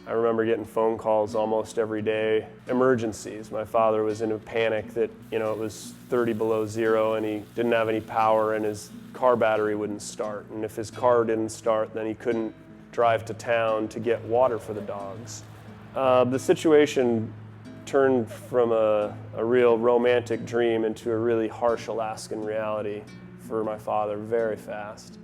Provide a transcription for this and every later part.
I remember getting phone calls almost every day, emergencies. My father was in a panic that, it was 30 below zero and he didn't have any power and his car battery wouldn't start. And if his car didn't start, then he couldn't drive to town to get water for the dogs. The situation turned from a real romantic dream into a really harsh Alaskan reality for my father very fast.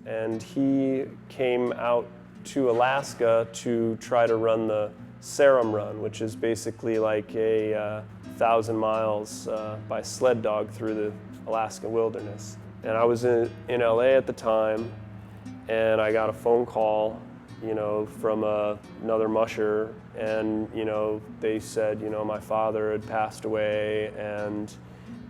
And he came out to Alaska to try to run the Serum Run, which is basically like a 1,000 miles by sled dog through the Alaska wilderness. And I was in LA at the time, and I got a phone call, from another musher, and they said, my father had passed away, and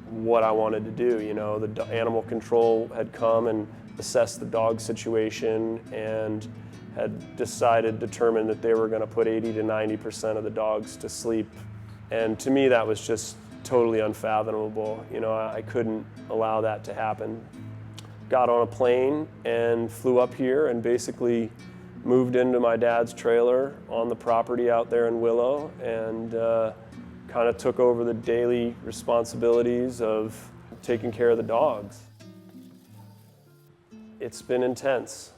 what I wanted to do. The animal control had come and assessed the dog situation and had determined that they were going to put 80 to 90% of the dogs to sleep. And to me, that was just totally unfathomable. I couldn't allow that to happen. Got on a plane and flew up here and basically moved into my dad's trailer on the property out there in Willow and kind of took over the daily responsibilities of taking care of the dogs. It's been intense.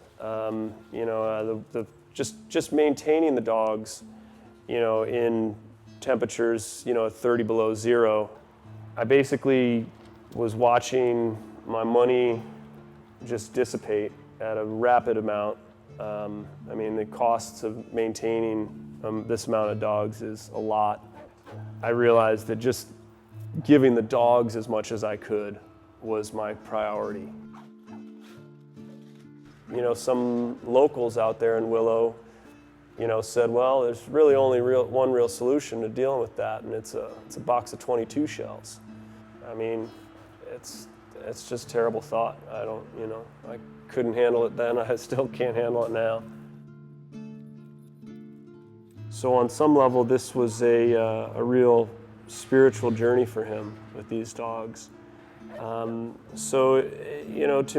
Just maintaining the dogs, in temperatures, at 30 below zero. I basically was watching my money just dissipate at a rapid amount. The costs of maintaining this amount of dogs is a lot. I realized that just giving the dogs as much as I could was my priority. Some locals out there in Willow, said, well, there's really only one real solution to dealing with that, and it's a box of 22 shells. It's just terrible thought. I couldn't handle it then. I still can't handle it now. So on some level, this was a real spiritual journey for him with these dogs. To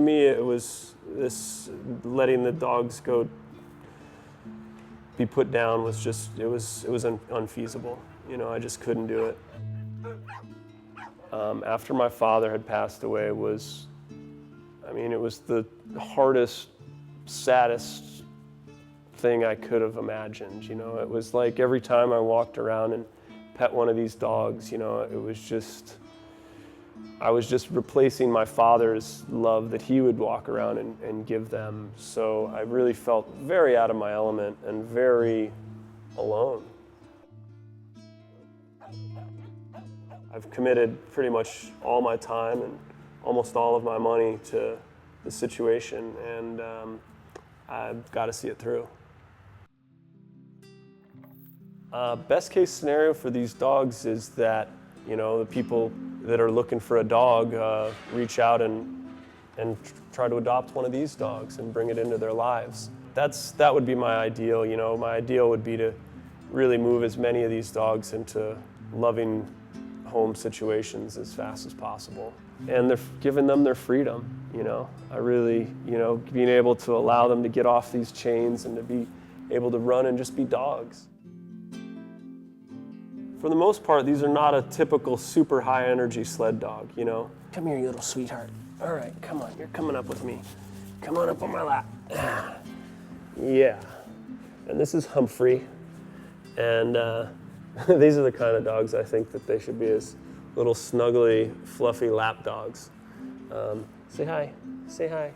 me, it was this letting the dogs go be put down was just, it was unfeasible. I just couldn't do it. After my father had passed away it was the hardest, saddest thing I could have imagined. It was like every time I walked around and pet one of these dogs, I was just replacing my father's love that he would walk around and give them. So I really felt very out of my element and very alone. I've committed pretty much all my time and almost all of my money to the situation, and I've got to see it through. Best case scenario for these dogs is that the people that are looking for a dog reach out and try to adopt one of these dogs and bring it into their lives. That would be my ideal. My ideal would be to really move as many of these dogs into loving home situations as fast as possible. And they're giving them their freedom. I really, being able to allow them to get off these chains and to be able to run and just be dogs. For the most part, these are not a typical super high energy sled dog, Come here, you little sweetheart. All right, come on, you're coming up with me. Come on up on my lap. Yeah. And this is Humphrey. And these are the kind of dogs I think that they should be, as little snuggly, fluffy lap dogs. Say hi, say hi.